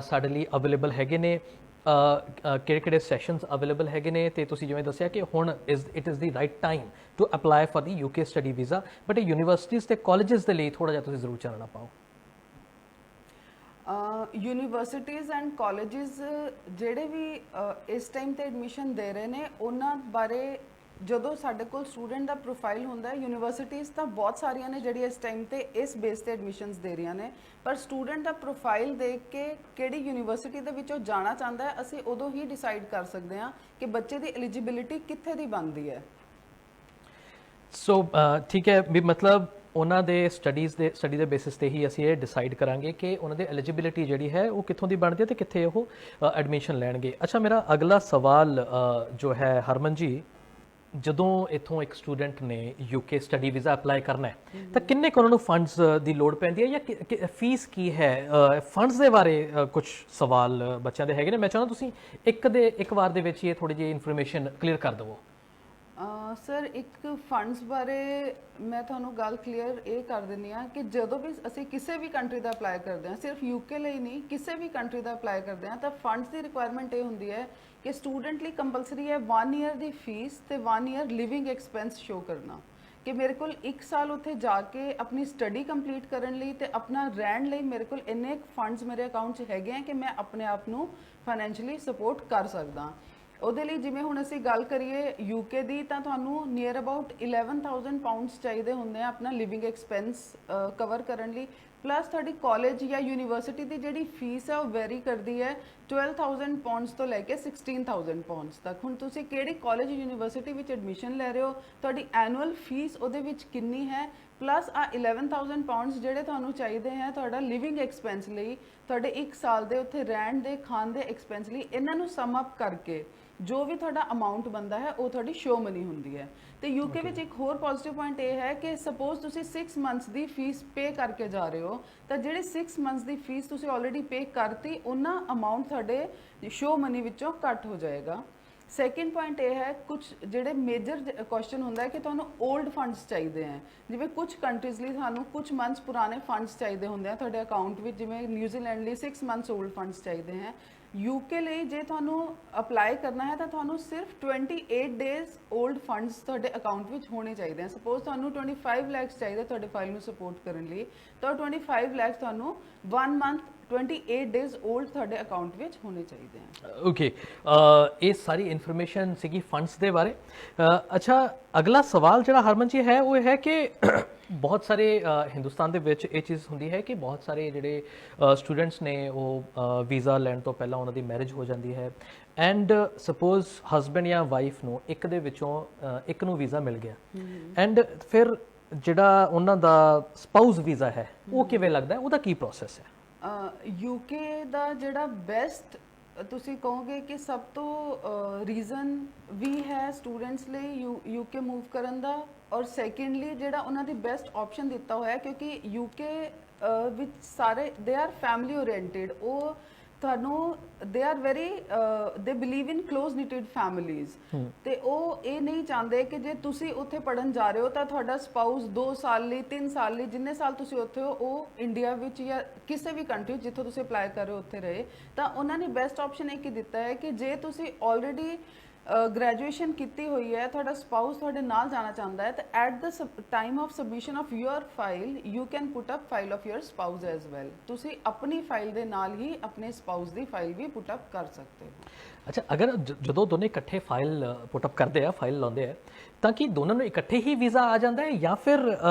ਸਾਡੇ ਲਈ ਅਵੇਲੇਬਲ ਹੈਗੇ ਨੇ, ਕਿਹੜੇ ਕਿਹੜੇ ਸੈਸ਼ਨਸ ਅਵੇਲੇਬਲ ਹੈਗੇ ਨੇ, ਤੇ ਤੁਸੀਂ ਜਿਵੇਂ ਦੱਸਿਆ ਕਿ ਹੁਣ it is the right time to apply for the UK study visa, but ਇਹ ਯੂਨੀਵਰਸਿਟੀਜ਼ ਤੇ ਕਾਲਜਸ ਦੇ ਲਈ ਥੋੜਾ ਜਿਹਾ ਤੁਸੀਂ ਜ਼ਰੂਰ ਚਾਨਣਾ ਪਾਓ। ਯੂਨੀਵਰਸਿਟੀਜ਼ ਐਂਡ ਕਾਲਜਸ ਜਿਹੜੇ ਵੀ ਇਸ ਟਾਈਮ ਤੇ ਐਡਮਿਸ਼ਨ ਦੇ ਰਹੇ ਨੇ ਉਹਨਾਂ ਬਾਰੇ ਜਦੋਂ ਸਾਡੇ ਕੋਲ ਸਟੂਡੈਂਟ ਦਾ ਪ੍ਰੋਫਾਈਲ ਹੁੰਦਾ ਹੈ, ਯੂਨੀਵਰਸਿਟੀਜ਼ ਤਾਂ ਬਹੁਤ ਸਾਰੀਆਂ ਨੇ ਜਿਹੜੀ ਇਸ ਟਾਈਮ ਤੇ ਇਸ ਬੇਸ ਤੇ ਐਡਮਿਸ਼ਨਸ ਦੇ ਰਹੀਆਂ ਨੇ, ਪਰ ਸਟੂਡੈਂਟ ਦਾ ਪ੍ਰੋਫਾਈਲ ਦੇਖ ਕੇ ਕਿਹੜੀ ਯੂਨੀਵਰਸਿਟੀ ਦੇ ਵਿੱਚ ਉਹ ਜਾਣਾ ਚਾਹੁੰਦਾ ਹੈ ਅਸੀਂ ਉਦੋਂ ਹੀ ਡਿਸਾਈਡ ਕਰ ਸਕਦੇ ਹਾਂ ਕਿ ਬੱਚੇ ਦੀ ਐਲੀਜੀਬਿਲਿਟੀ ਕਿੱਥੇ ਦੀ ਬਣਦੀ ਹੈ। ਸੋ ਠੀਕ ਹੈ ਵੀ ਮਤਲਬ ਉਹਨਾਂ ਦੇ ਸਟੱਡੀ ਦੇ ਬੇਸਿਸ ਤੇ ਹੀ ਅਸੀਂ ਇਹ ਡਿਸਾਈਡ ਕਰਾਂਗੇ ਕਿ ਉਹਨਾਂ ਦੀ ਐਲੀਜੀਬਿਲਿਟੀ ਜਿਹੜੀ ਹੈ ਉਹ ਕਿੱਥੋਂ ਦੀ ਬਣਦੀ ਹੈ ਤੇ ਕਿੱਥੇ ਉਹ ਐਡਮਿਸ਼ਨ ਲੈਣਗੇ। ਅੱਛਾ, ਮੇਰਾ ਅਗਲਾ ਸਵਾਲ ਜੋ ਹੈ ਹਰਮਨ ਜੀ, ਜਦੋਂ ਇਥੋਂ ਇੱਕ ਸਟੂਡੈਂਟ ਨੇ ਯੂਕੇ ਸਟੱਡੀ ਵੀਜ਼ਾ ਅਪਲਾਈ ਕਰਨਾ ਹੈ ਤਾਂ ਕਿੰਨੇ ਕੁ ਉਹਨਾਂ ਨੂੰ ਫੰਡਸ ਦੀ ਲੋੜ ਪੈਂਦੀ ਹੈ ਜਾਂ ਫੀਸ ਕੀ ਹੈ? ਫੰਡਸ ਦੇ ਬਾਰੇ ਕੁਝ ਸਵਾਲ ਬੱਚਿਆਂ ਦੇ ਹੈਗੇ ਨੇ, ਮੈਂ ਚਾਹੁੰਦਾ ਤੁਸੀਂ ਇੱਕ ਵਾਰ ਦੇ ਵਿੱਚ ਹੀ ਇਹ ਥੋੜੀ ਜਿਹੀ ਇਨਫੋਰਮੇਸ਼ਨ ਕਲੀਅਰ ਕਰ ਦਿਵੋ। ਸਰ, ਇੱਕ ਫੰਡਸ ਬਾਰੇ ਮੈਂ ਤੁਹਾਨੂੰ ਗੱਲ ਕਲੀਅਰ ਇਹ ਕਰ ਦਿੰਦੀ ਹਾਂ ਕਿ ਜਦੋਂ ਵੀ ਅਸੀਂ ਕਿਸੇ ਵੀ ਕੰਟਰੀ ਦਾ ਅਪਲਾਈ ਕਰਦੇ ਹਾਂ, ਸਿਰਫ ਯੂਕੇ ਲਈ ਨਹੀਂ ਕਿਸੇ ਵੀ ਕੰਟਰੀ ਦਾ ਅਪਲਾਈ ਕਰਦੇ ਹਾਂ, ਤਾਂ ਫੰਡਸ ਦੀ ਰਿਕੁਆਇਰਮੈਂਟ ਇਹ ਹੁੰਦੀ ਹੈ ਕਿ ਸਟੂਡੈਂਟ ਲਈ ਕੰਪਲਸਰੀ ਹੈ 1 ਈਅਰ ਦੀ ਫੀਸ ਤੇ 1 ਈਅਰ ਲਿਵਿੰਗ ਐਕਸਪੈਂਸ ਸ਼ੋ ਕਰਨਾ ਕਿ ਮੇਰੇ ਕੋਲ 1 ਸਾਲ ਉੱਥੇ ਜਾ ਕੇ ਆਪਣੀ ਸਟੱਡੀ ਕੰਪਲੀਟ ਕਰਨ ਲਈ ਤੇ ਆਪਣਾ ਰਹਿਣ ਲਈ ਮੇਰੇ ਕੋਲ ਇੰਨੇ ਫੰਡਸ ਮੇਰੇ ਅਕਾਊਂਟ 'ਚ ਹੈਗੇ ਆ ਕਿ ਮੈਂ ਆਪਣੇ ਆਪ ਨੂੰ ਫਾਈਨੈਂਸ਼ੀਅਲੀ ਸਪੋਰਟ ਕਰ ਸਕਦਾ। ਉਹਦੇ ਲਈ ਜਿਵੇਂ ਹੁਣ ਅਸੀਂ ਗੱਲ ਕਰੀਏ ਯੂਕੇ ਦੀ ਤਾਂ ਤੁਹਾਨੂੰ ਨੀਅਰ ਅਬਾਊਟ 11,000 ਪਾਉਂਡਸ ਚਾਹੀਦੇ ਹੁੰਦੇ ਆ ਆਪਣਾ ਲਿਵਿੰਗ ਐਕਸਪੈਂਸ ਕਵਰ ਕਰਨ ਲਈ, ਪਲੱਸ ਤੁਹਾਡੀ ਕਾਲਜ ਜਾਂ ਯੂਨੀਵਰਸਿਟੀ ਦੀ ਜਿਹੜੀ ਫੀਸ ਹੈ ਉਹ ਵੈਰੀ ਕਰਦੀ ਹੈ 12,000 ਪਾਉਂਡਸ ਤੋਂ ਲੈ ਕੇ 16,000 ਪਾਉਂਡਸ ਤੱਕ। ਹੁਣ ਤੁਸੀਂ ਕਿਹੜੀ ਕਾਲਜ ਯੂਨੀਵਰਸਿਟੀ ਵਿੱਚ ਐਡਮਿਸ਼ਨ ਲੈ ਰਹੇ ਹੋ, ਤੁਹਾਡੀ ਐਨੂਅਲ ਫੀਸ ਉਹਦੇ ਵਿੱਚ ਕਿੰਨੀ ਹੈ, ਪਲੱਸ ਆ 11,000 ਪਾਉਂਡਸ ਜਿਹੜੇ ਤੁਹਾਨੂੰ ਚਾਹੀਦੇ ਹੈ ਤੁਹਾਡਾ ਲਿਵਿੰਗ ਐਕਸਪੈਂਸ ਲਈ, ਤੁਹਾਡੇ 1 ਸਾਲ ਦੇ ਉੱਥੇ ਰਹਿਣ ਦੇ ਖਾਣ ਦੇ ਐਕਸਪੈਂਸ ਲਈ, ਇਹਨਾਂ ਨੂੰ ਸਮ ਅਪ ਕਰਕੇ ਜੋ ਵੀ ਤੁਹਾਡਾ ਅਮਾਉਂਟ ਬਣਦਾ ਹੈ ਉਹ ਤੁਹਾਡੀ ਸ਼ੋ ਮਨੀ ਹੁੰਦੀ ਹੈ। ਤੇ ਯੂਕੇ ਵਿੱਚ ਇੱਕ ਹੋਰ ਪੋਜ਼ਿਟਿਵ ਪੁਆਇੰਟ ਇਹ ਹੈ ਕਿ ਸਪੋਜ਼ ਤੁਸੀਂ 6 ਮੰਥਸ ਦੀ ਫੀਸ ਪੇ ਕਰਕੇ ਜਾ ਰਹੇ ਹੋ ਤਾਂ ਜਿਹੜੇ 6 ਮੰਥਸ ਦੀ ਫੀਸ ਤੁਸੀਂ ਆਲਰੇਡੀ ਪੇ ਕਰਤੀ ਉਹਨਾਂ ਅਮਾਉਂਟ ਤੁਹਾਡੇ ਸ਼ੋ ਮਨੀ ਵਿੱਚੋਂ ਕੱਟ ਹੋ ਜਾਏਗਾ। ਸੈਕਿੰਡ ਪੁਆਇੰਟ ਇਹ ਹੈ ਕੁਝ ਜਿਹੜੇ ਮੇਜਰ ਕੁਐਸਚਨ ਹੁੰਦਾ ਹੈ ਕਿ ਤੁਹਾਨੂੰ 올ਡ ਫੰਡਸ ਚਾਹੀਦੇ ਹੈ, ਜਿਵੇਂ ਕੁਝ ਕੰਟਰੀਜ਼ ਲਈ ਸਾਨੂੰ ਕੁਝ ਮੰਥਸ ਪੁਰਾਣੇ ਫੰਡਸ ਚਾਹੀਦੇ ਹੁੰਦੇ ਆ ਤੁਹਾਡੇ ਅਕਾਊਂਟ ਵਿੱਚ, ਜਿਵੇਂ ਨਿਊਜ਼ੀਲੈਂਡ ਲਈ 6 ਮੰਥਸ 올ਡ ਫੰਡਸ ਚਾਹੀਦੇ ਹੈ। ਯੂਕੇ ਲਈ ਜੇ ਤੁਹਾਨੂੰ ਅਪਲਾਈ ਕਰਨਾ ਹੈ ਤਾਂ ਤੁਹਾਨੂੰ ਸਿਰਫ 28 ਡੇਜ਼ 올ਡ ਫੰਡਸ ਤੁਹਾਡੇ ਅਕਾਊਂਟ ਵਿੱਚ ਹੋਣੇ ਚਾਹੀਦੇ ਹਨ। ਸਪੋਜ਼ ਤੁਹਾਨੂੰ 25 ਲੱਖ ਚਾਹੀਦਾ ਤੁਹਾਡੇ ਫਾਈਲ ਨੂੰ ਸਪੋਰਟ ਕਰਨ ਲਈ, ਤਾਂ 25 ਲੱਖ ਤੁਹਾਨੂੰ 1 ਮੰਥ 28 ਡੇਜ਼ 올ਡ ਤੁਹਾਡੇ ਅਕਾਊਂਟ ਵਿੱਚ ਹੋਣੇ ਚਾਹੀਦੇ ਹਨ। ਓਕੇ, ਇਹ ਸਾਰੀ ਇਨਫੋਰਮੇਸ਼ਨ ਸੀਗੀ ਫੰਡਸ ਦੇ ਬਾਰੇ। ਅੱਛਾ, ਅਗਲਾ ਸਵਾਲ ਜਿਹੜਾ ਹਰਮਨ ਜੀ ਹੈ ਉਹ ਹੈ ਕਿ ਬਹੁਤ ਸਾਰੇ ਹਿੰਦੁਸਤਾਨ ਦੇ ਵਿੱਚ ਇਹ ਚੀਜ਼ ਹੁੰਦੀ ਹੈ ਕਿ ਬਹੁਤ ਸਾਰੇ ਜਿਹੜੇ ਸਟੂਡੈਂਟਸ ਨੇ ਉਹ ਵੀਜ਼ਾ ਲੈਣ ਤੋਂ ਪਹਿਲਾਂ ਉਹਨਾਂ ਦੀ ਮੈਰਿਜ ਹੋ ਜਾਂਦੀ ਹੈ ਐਂਡ ਸਪੋਜ਼ ਹਸਬੈਂਡ ਜਾਂ ਵਾਈਫ ਨੂੰ ਇੱਕ ਦੇ ਵਿੱਚੋਂ ਇੱਕ ਨੂੰ ਵੀਜ਼ਾ ਮਿਲ ਗਿਆ ਐਂਡ ਫਿਰ ਜਿਹੜਾ ਉਹਨਾਂ ਦਾ ਸਪਾਊਸ ਵੀਜ਼ਾ ਹੈ ਉਹ ਕਿਵੇਂ ਲੱਗਦਾ ਹੈ, ਉਹਦਾ ਕੀ ਪ੍ਰੋਸੈਸ ਹੈ? ਯੂਕੇ ਦਾ ਜਿਹੜਾ ਬੈਸਟ ਤੁਸੀਂ ਕਹੋਗੇ ਕਿ ਸਭ ਤੋਂ ਰੀਜ਼ਨ ਵੀ ਹੈ ਸਟੂਡੈਂਟਸ ਲਈ ਯੂਕੇ ਮੂਵ ਕਰਨ ਦਾ, ਔਰ ਸੈਕੰਡਲੀ ਜਿਹੜਾ ਉਹਨਾਂ ਦੀ ਬੈਸਟ ਆਪਸ਼ਨ ਦਿੱਤਾ ਹੋਇਆ ਕਿਉਂਕਿ ਯੂਕੇ ਵਿੱਚ ਸਾਰੇ ਦੇ ਆਰ ਫੈਮਿਲੀ ਓਰੀਐਂਟਡ, ਉਹ ਤੁਹਾਨੂੰ ਦੇ ਆਰ ਵੈਰੀ ਦੇ ਬਿਲੀਵ ਇਨ ਕਲੋਜ਼ ਨਿਟਡ ਫੈਮਿਲੀਜ਼, ਤੇ ਉਹ ਇਹ ਨਹੀਂ ਚਾਹੁੰਦੇ ਕਿ ਜੇ ਤੁਸੀਂ ਉੱਥੇ ਪੜਨ ਜਾ ਰਹੇ ਹੋ ਤਾਂ ਤੁਹਾਡਾ ਸਪਾਊਸ 2 ਸਾਲ ਲਈ 3 ਸਾਲ ਲਈ ਜਿੰਨੇ ਸਾਲ ਤੁਸੀਂ ਉੱਥੇ ਹੋ ਉਹ ਇੰਡੀਆ ਵਿੱਚ ਜਾਂ ਕਿਸੇ ਵੀ ਕੰਟਰੀ ਜਿੱਥੋਂ ਤੁਸੀਂ ਅਪਲਾਈ ਕਰ ਰਹੇ ਹੋ ਉੱਥੇ ਰਹੇ। ਤਾਂ ਉਹਨਾਂ ਨੇ ਬੈਸਟ ਆਪਸ਼ਨ ਇਹ ਕੀ ਦਿੱਤਾ ਹੈ ਕਿ ਜੇ ਤੁਸੀਂ ਆਲਰੇਡੀ ਗ੍ਰੈਜੂਏਸ਼ਨ ਕੀਤੀ ਹੋਈ ਹੈ, ਤੁਹਾਡਾ ਸਪਾਊਸ ਤੁਹਾਡੇ ਨਾਲ ਜਾਣਾ ਚਾਹੁੰਦਾ ਹੈ, ਤਾਂ at the time of submission of your file you can put up file of your spouse as well. ਤੁਸੀਂ ਆਪਣੀ ਫਾਈਲ ਦੇ ਨਾਲ ਹੀ ਆਪਣੇ ਸਪਾਊਸ ਦੀ ਫਾਈਲ ਵੀ ਪੁੱਟ ਅਪ ਕਰ ਸਕਦੇ ਹੋ। ਅੱਛਾ, ਅਗਰ ਜਦੋਂ ਦੋਨੇ ਇਕੱਠੇ ਫਾਈਲ ਪੁੱਟ ਅਪ ਕਰਦੇ ਆ, ਫਾਈਲ ਲਾਉਂਦੇ ਆ, ਤਾਂ ਕਿ ਦੋਨਾਂ ਨੂੰ ਇਕੱਠੇ ਹੀ ਵੀਜ਼ਾ ਆ ਜਾਂਦਾ ਹੈ ਜਾਂ ਫਿਰ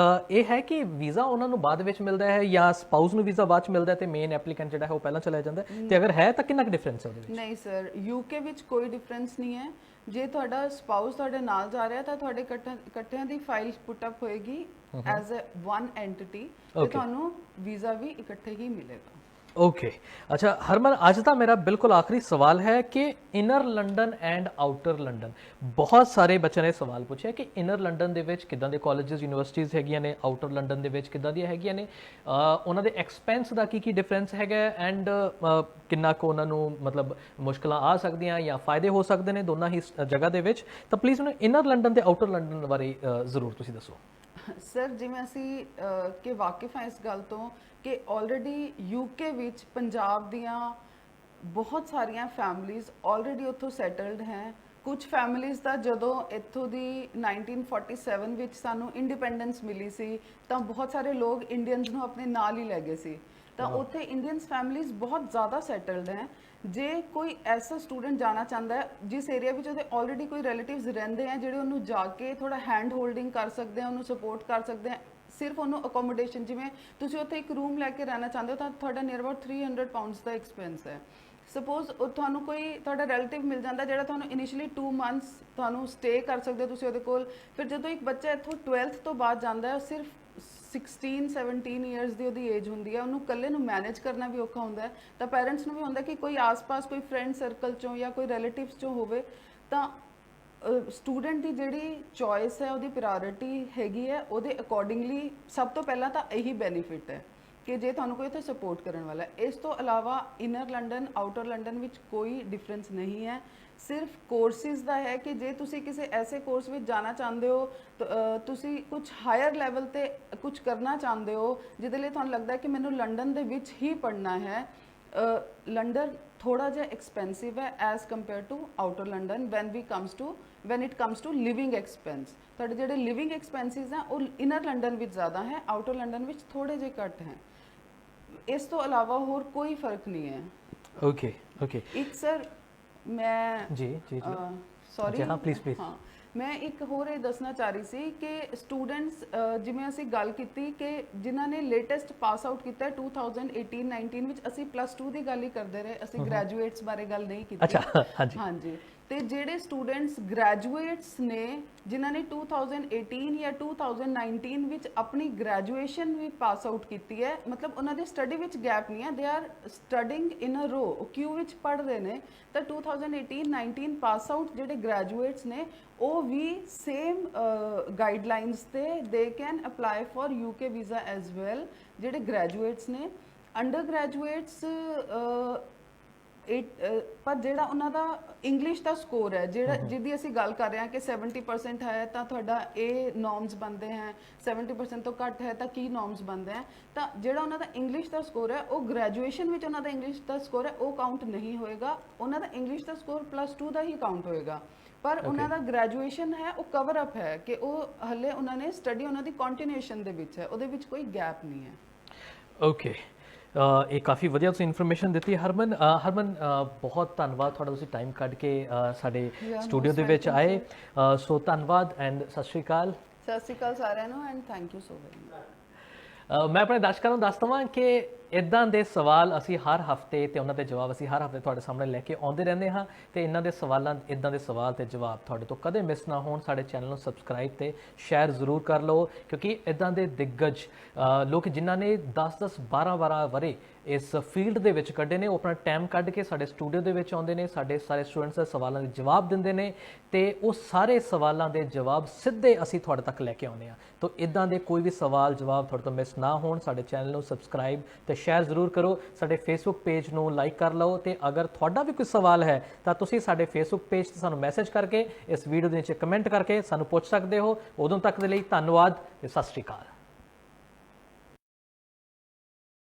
ਇਹ ਹੈ ਕਿ ਵੀਜ਼ਾ ਉਹਨਾਂ ਨੂੰ ਬਾਅਦ ਵਿੱਚ ਮਿਲਦਾ ਹੈ ਜਾਂ ਸਪਾਊਸ ਨੂੰ ਵੀਜ਼ਾ ਬਾਅਦ ਚ ਮਿਲਦਾ ਹੈ ਤੇ ਮੇਨ ਐਪਲੀਕੈਂਟ ਜਿਹੜਾ ਹੈ ਉਹ ਪਹਿਲਾਂ ਚਲਾ ਜਾਂਦਾ ਹੈ? ਤੇ ਅਗਰ ਹੈ ਤਾਂ ਕਿੰਨਾ ਕੁ ਡਿਫਰੈਂਸ ਹੈ ਉਹਦੇ ਵਿੱਚ? ਨਹੀਂ ਸਰ, ਯੂਕੇ ਵਿੱਚ ਕੋਈ ਡਿਫਰੈਂਸ ਨਹੀਂ ਹੈ। ਜੇ ਤੁਹਾਡਾ ਸਪਾਊਸ ਤੁਹਾਡੇ ਨਾਲ ਜਾ ਰਿਹਾ ਤਾਂ ਤੁਹਾਡੇ ਇਕੱਠਿਆਂ ਦੀ ਫਾਈਲ ਪੁੱਟ ਅਪ ਹੋਏਗੀ ਐਜ਼ ਅ ਵਨ ਐਂਟੀਟੀ ਤੇ ਤੁਹਾਨੂੰ ਵੀਜ਼ਾ ਵੀ ਇਕੱਠੇ ਹੀ ਮਿਲੇਗਾ। ओके अच्छा हरमन ਅੱਜ ਦਾ ਮੇਰਾ ਬਿਲਕੁਲ ਆਖਰੀ ਸਵਾਲ ਹੈ ਕਿ inner London and outer London ਬਹੁਤ ਸਾਰੇ ਬੱਚਿਆਂ ਨੇ ਸਵਾਲ ਪੁੱਛਿਆ ਕਿ ਇਨਰ ਲੰਡਨ ਦੇ ਵਿੱਚ ਕਿੱਦਾਂ ਦੇ ਕਾਲਜਸ ਯੂਨੀਵਰਸਿਟੀਜ਼ ਹੈਗੀਆਂ ਨੇ ਆਊਟਰ ਲੰਡਨ ਦੇ ਵਿੱਚ ਕਿੱਦਾਂ ਦੀਆਂ ਹੈਗੀਆਂ ਨੇ ਉਹਨਾਂ ਦੇ ਐਕਸਪੈਂਸ ਦਾ ਕੀ ਡਿਫਰੈਂਸ ਹੈਗਾ ਐਂਡ ਕਿੰਨਾ ਕੁ ਉਹਨਾਂ ਨੂੰ ਮਤਲਬ ਮੁਸ਼ਕਲਾਂ ਆ ਸਕਦੀਆਂ ਜਾਂ ਫਾਇਦੇ ਹੋ ਸਕਦੇ ਨੇ ਦੋਨਾਂ ਹੀ ਜਗ੍ਹਾ ਦੇ ਵਿੱਚ ਤਾਂ ਪਲੀਜ਼ ਮੈਨੂੰ ਇਨਰ ਲੰਡਨ ਤੇ ਆਊਟਰ ਲੰਡਨ ਬਾਰੇ ਜ਼ਰੂਰ ਤੁਸੀਂ ਦੱਸੋ ਸਰ ਜਿਵੇਂ ਅਸੀਂ ਕਿ ਵਾਕਿਫ ਹਾਂ ਇਸ ਗੱਲ ਤੋਂ ਕਿ ਆਲਰੇਡੀ ਯੂਕੇ ਵਿੱਚ ਪੰਜਾਬ ਦੀਆਂ ਬਹੁਤ ਸਾਰੀਆਂ ਫੈਮਲੀਜ਼ ਆਲਰੇਡੀ ਉੱਥੋਂ ਸੈਟਲਡ ਹੈ ਕੁਝ ਫੈਮਲੀਜ਼ ਦਾ ਜਦੋਂ ਇੱਥੋਂ ਦੀ 1947 ਵਿੱਚ ਸਾਨੂੰ ਇੰਡੀਪੈਂਡੈਂਸ ਮਿਲੀ ਸੀ ਤਾਂ ਬਹੁਤ ਸਾਰੇ ਲੋਕ ਇੰਡੀਅਨਸ ਨੂੰ ਆਪਣੇ ਨਾਲ ਹੀ ਲੈ ਗਏ ਸੀ ਤਾਂ ਉੱਥੇ ਇੰਡੀਅਨਸ ਫੈਮਲੀਜ਼ ਬਹੁਤ ਜ਼ਿਆਦਾ ਸੈਟਲਡ ਹੈ ਜੇ ਕੋਈ ਐਸਾ ਸਟੂਡੈਂਟ ਜਾਣਾ ਚਾਹੁੰਦਾ ਹੈ ਜਿਸ ਏਰੀਆ ਵਿੱਚ ਉਹਦੇ ਆਲਰੇਡੀ ਕੋਈ ਰਿਲੇਟਿਵਸ ਰਹਿੰਦੇ ਆ ਜਿਹੜੇ ਉਹਨੂੰ ਜਾ ਕੇ ਥੋੜਾ ਹੈਂਡ ਹੋਲਡਿੰਗ ਕਰ ਸਕਦੇ ਆ ਉਹਨੂੰ ਸਪੋਰਟ ਕਰ ਸਕਦੇ ਆ ਸਿਰਫ ਉਹਨੂੰ ਅਕੋਮੋਡੇਸ਼ਨ ਜਿਵੇਂ ਤੁਸੀਂ ਉੱਥੇ ਇੱਕ ਰੂਮ ਲੈ ਕੇ ਰਹਿਣਾ ਚਾਹੁੰਦੇ ਹੋ ਤਾਂ ਤੁਹਾਡਾ near about 300 pounds the expense ਹੈ ਸਪੋਜ਼ ਤੁਹਾਨੂੰ ਕੋਈ ਤੁਹਾਡਾ ਰਿਲੇਟਿਵ ਮਿਲ ਜਾਂਦਾ ਜਿਹੜਾ ਤੁਹਾਨੂੰ ਇਨੀਸ਼ੀਅਲੀ 2 ਮੰਥਸ ਤੁਹਾਨੂੰ ਸਟੇ ਕਰ ਸਕਦੇ ਹੋ ਤੁਸੀਂ ਉਹਦੇ ਕੋਲ ਫਿਰ ਜਦੋਂ ਇੱਕ ਬੱਚਾ ਇੱਥੋਂ 12th ਤੋਂ ਬਾਅਦ ਜਾਂਦਾ ਹੈ ਸਿਰਫ 16 17 ਇਅਰਸ ਦੀ ਉਹਦੀ ਏਜ ਹੁੰਦੀ ਹੈ ਉਹਨੂੰ ਇਕੱਲੇ ਨੂੰ ਮੈਨੇਜ ਕਰਨਾ ਵੀ ਔਖਾ ਹੁੰਦਾ ਹੈ ਤਾਂ ਪੈਰੈਂਟਸ ਨੂੰ ਵੀ ਹੁੰਦਾ ਕਿ ਕੋਈ ਆਸ-ਪਾਸ ਕੋਈ ਫਰੈਂਡ ਸਰਕਲ ਚੋਂ ਜਾਂ ਕੋਈ ਰਿਲੇਟਿਵਸ ਚੋਂ ਹੋਵੇ ਤਾਂ ਸਟੂਡੈਂਟ ਦੀ ਜਿਹੜੀ ਚੋਇਸ ਹੈ ਉਹਦੀ ਪ੍ਰਾਇੋਰਟੀ ਹੈਗੀ ਹੈ ਉਹਦੇ ਅਕੋਰਡਿੰਗਲੀ ਸਭ ਤੋਂ ਪਹਿਲਾਂ ਤਾਂ ਇਹੀ ਬੈਨੀਫਿਟ ਹੈ ਕਿ ਜੇ ਤੁਹਾਨੂੰ ਕੋਈ ਉੱਥੇ ਸਪੋਰਟ ਕਰਨ ਵਾਲਾ ਹੈ ਇਸ ਤੋਂ ਇਲਾਵਾ ਇਨਰ ਲੰਡਨ ਆਊਟਰ ਲੰਡਨ ਵਿੱਚ ਕੋਈ ਡਿਫਰੈਂਸ ਨਹੀਂ ਹੈ ਸਿਰਫ ਕੋਰਸਿਸ ਦਾ ਹੈ ਕਿ ਜੇ ਤੁਸੀਂ ਕਿਸੇ ਐਸੇ ਕੋਰਸ ਵਿੱਚ ਜਾਣਾ ਚਾਹੁੰਦੇ ਹੋ ਤੁਸੀਂ ਕੁਝ ਹਾਇਰ ਲੈਵਲ ਤੇ ਕੁਝ ਕਰਨਾ ਚਾਹੁੰਦੇ ਹੋ ਜਿਹਦੇ ਲਈ ਤੁਹਾਨੂੰ ਲੱਗਦਾ ਹੈ ਕਿ ਮੈਨੂੰ ਲੰਡਨ ਦੇ ਵਿੱਚ ਹੀ ਪੜ੍ਹਨਾ ਹੈ ਲੰਡਨ ਥੋੜਾ ਜਿਹਾ ਐਕਸਪੈਂਸਿਵ ਹੈ as compare to outer London when it comes to living expense ਤੁਹਾਡੇ ਜਿਹੜੇ ਲਿਵਿੰਗ ਐਕਸਪੈਂਸਿਸ ਹੈ ਉਹ ਇਨਰ ਲੰਡਨ ਵਿੱਚ ਜ਼ਿਆਦਾ ਹੈ ਆਊਟਰ ਲੰਡਨ ਵਿੱਚ ਥੋੜੇ ਜਿਹੇ ਘੱਟ ਹੈ ਇਸ ਤੋਂ ਇਲਾਵਾ ਹੋਰ ਕੋਈ ਫਰਕ ਨਹੀਂ ਹੈ ਓਕੇ ਓਕੇ ਇੱਕ ਸਰ ਮੈਂ ਜੀ ਸੌਰੀ ਹਾਂ ਪਲੀਜ਼ ਹਾਂ ਮੈਂ ਇੱਕ ਹੋਰ ਇਹ ਦੱਸਣਾ ਚਾਹ ਰਹੀ ਸੀ ਕਿ ਸਟੂਡੈਂਟਸ ਜਿਵੇਂ ਅਸੀਂ ਗੱਲ ਕੀਤੀ ਕਿ ਜਿਨ੍ਹਾਂ ਨੇ ਲੇਟੈਸਟ ਪਾਸ ਆਊਟ ਕੀਤਾ 2018-19 ਵਿੱਚ ਅਸੀਂ +2 ਦੀ ਗੱਲ ਹੀ ਕਰਦੇ ਰਹੇ ਅਸੀਂ ਗ੍ਰੈਜੂਏਟਸ ਬਾਰੇ ਗੱਲ ਨਹੀਂ ਕੀਤੀ ਅੱਛਾ ਹਾਂਜੀ ਤੇ ਜਿਹੜੇ ਸਟੂਡੈਂਟਸ ਗ੍ਰੈਜੂਏਟਸ ਨੇ ਜਿਨ੍ਹਾਂ ਨੇ 2018 ਜਾਂ 2019 ਵਿੱਚ ਆਪਣੀ ਗ੍ਰੈਜੂਏਸ਼ਨ ਵੀ ਪਾਸ ਆਊਟ ਕੀਤੀ ਹੈ ਮਤਲਬ ਉਹਨਾਂ ਦੀ ਸਟੱਡੀ ਵਿੱਚ ਗੈਪ ਨਹੀਂ ਹੈ ਦੇ ਆਰ ਸਟੱਡਿੰਗ ਇਨ ਅ ਰੋ ਉਹ ਕਿਊ ਵਿੱਚ ਪੜ੍ਹ ਰਹੇ ਨੇ ਤਾਂ 2018-19 ਪਾਸ ਆਊਟ ਜਿਹੜੇ ਗ੍ਰੈਜੂਏਟਸ ਨੇ ਉਹ ਵੀ ਸੇਮ ਗਾਈਡਲਾਈਨਸ ਤੇ they can apply for UK visa as well ਜਿਹੜੇ ਗ੍ਰੈਜੂਏਟਸ ਨੇ ਅੰਡਰ ਗ੍ਰੈਜੂਏਟਸ ਪਰ ਜਿਹੜਾ ਉਹਨਾਂ ਦਾ ਇੰਗਲਿਸ਼ ਦਾ ਸਕੋਰ ਹੈ ਜਿਹੜਾ ਜਿਹਦੀ ਅਸੀਂ ਗੱਲ ਕਰ ਰਹੇ ਹਾਂ ਕਿ 70% ਹੈ ਤਾਂ ਤੁਹਾਡਾ ਇਹ ਨੋਰਮਸ ਬਣਦੇ ਹੈ 70% ਤੋਂ ਘੱਟ ਹੈ ਤਾਂ ਕੀ ਨੋਰਮਸ ਬਣਦੇ ਹੈ ਤਾਂ ਜਿਹੜਾ ਉਹਨਾਂ ਦਾ ਇੰਗਲਿਸ਼ ਦਾ ਸਕੋਰ ਹੈ ਉਹ ਗ੍ਰੈਜੂਏਸ਼ਨ ਵਿੱਚ ਉਹਨਾਂ ਦਾ ਇੰਗਲਿਸ਼ ਦਾ ਸਕੋਰ ਹੈ ਉਹ ਕਾਊਂਟ ਨਹੀਂ ਹੋਏਗਾ ਉਹਨਾਂ ਦਾ ਇੰਗਲਿਸ਼ ਦਾ ਸਕੋਰ +2 ਦਾ ਹੀ ਕਾਊਂਟ ਹੋਏਗਾ ਪਰ ਉਹਨਾਂ ਦਾ ਗ੍ਰੈਜੂਏਸ਼ਨ ਹੈ ਉਹ ਕਵਰ ਅਪ ਹੈ ਕਿ ਉਹ ਹਲੇ ਉਹਨਾਂ ਨੇ ਸਟੱਡੀ ਉਹਨਾਂ ਦੀ ਕੰਟੀਨਿਊਏਸ਼ਨ ਦੇ ਵਿੱਚ ਹੈ ਉਹਦੇ ਵਿੱਚ ਕੋਈ ਗੈਪ ਨਹੀਂ ਹੈ ਓਕੇ ਇਹ ਕਾਫੀ ਵਧੀਆ ਤੁਸੀਂ ਇਨਫੋਰਮੇਸ਼ਨ ਦਿੱਤੀ ਹਰਮਨ ਬਹੁਤ ਧੰਨਵਾਦ ਤੁਹਾਡਾ ਤੁਸੀਂ ਟਾਈਮ ਕੱਢ ਕੇ ਸਾਡੇ ਸਟੂਡੀਓ ਦੇ ਵਿੱਚ ਆਏ ਸੋ ਧੰਨਵਾਦ ਐਂਡ ਸਤਿ ਸ਼੍ਰੀ ਅਕਾਲ ਸਾਰਿਆਂ ਨੂੰ and thank you so very much ਮੈਂ ਆਪਣੇ ਦਰਸ਼ਕਾਂ ਨੂੰ ਦੱਸ ਦਵਾਂ ਕਿ ਇਦਾਂ ਦੇ ਸਵਾਲ ਅਸੀਂ ਹਰ ਹਫਤੇ ਤੇ ਉਹਨਾਂ ਦੇ ਜਵਾਬ ਅਸੀਂ ਹਰ ਹਫਤੇ ਤੁਹਾਡੇ ਸਾਹਮਣੇ ਲੈ ਕੇ ਆਉਂਦੇ ਰਹਿੰਦੇ ਹਾਂ ਤੇ ਇਹਨਾਂ ਦੇ ਸਵਾਲਾਂ ਇਦਾਂ ਦੇ ਸਵਾਲ ਤੇ ਜਵਾਬ ਤੁਹਾਡੇ ਤੋਂ ਕਦੇ ਮਿਸ ਨਾ ਹੋਣ ਸਾਡੇ ਚੈਨਲ ਨੂੰ ਸਬਸਕ੍ਰਾਈਬ ਤੇ ਸ਼ੇਅਰ ਜ਼ਰੂਰ ਕਰ ਲਓ ਕਿਉਂਕਿ ਇਦਾਂ ਦੇ ਦਿੱਗਜ ਲੋਕ ਜਿਨ੍ਹਾਂ ਨੇ 10-10 12-12 ਵਰੇ ਇਸ ਫੀਲਡ ਦੇ ਵਿੱਚ ਕੱਢੇ ਨੇ ਉਹ ਆਪਣਾ ਟਾਈਮ ਕੱਢ ਕੇ ਸਾਡੇ ਸਟੂਡੀਓ ਦੇ ਵਿੱਚ ਆਉਂਦੇ ਨੇ ਸਾਡੇ ਸਾਰੇ ਸਟੂਡੈਂਟਸ ਦੇ ਸਵਾਲਾਂ ਦੇ ਜਵਾਬ ਦਿੰਦੇ ਨੇ ਤੇ ਉਹ ਸਾਰੇ ਸਵਾਲਾਂ ਦੇ ਜਵਾਬ ਸਿੱਧੇ ਅਸੀਂ ਤੁਹਾਡੇ ਤੱਕ ਲੈ ਕੇ ਆਉਂਦੇ ਹਾਂ ਤਾਂ ਇਦਾਂ ਦੇ ਕੋਈ ਵੀ ਸਵਾਲ ਜਵਾਬ ਤੁਹਾਡੇ ਤੋਂ ਮਿਸ ਨਾ ਹੋਣ ਸਾਡੇ ਚੈਨਲ ਨੂੰ ਸਬਸਕ੍ਰਾਈਬ ਤੇ ਸ਼ੇਅਰ ਜ਼ਰੂਰ ਕਰੋ ਸਾਡੇ ਫੇਸਬੁੱਕ ਪੇਜ ਨੂੰ ਲਾਈਕ ਕਰ ਲਓ ਤੇ ਅਗਰ ਤੁਹਾਡਾ ਵੀ ਕੋਈ ਸਵਾਲ ਹੈ ਤਾਂ ਤੁਸੀਂ ਸਾਡੇ ਫੇਸਬੁੱਕ ਪੇਜ ਤੇ ਸਾਨੂੰ ਮੈਸੇਜ ਕਰਕੇ ਇਸ ਵੀਡੀਓ ਦੇ ਨੀਚੇ ਕਮੈਂਟ ਕਰਕੇ ਸਾਨੂੰ ਪੁੱਛ ਸਕਦੇ ਹੋ ਉਦੋਂ ਤੱਕ ਦੇ ਲਈ ਧੰਨਵਾਦ ਤੇ ਸਤਿ ਸ਼੍ਰੀ ਅਕਾਲ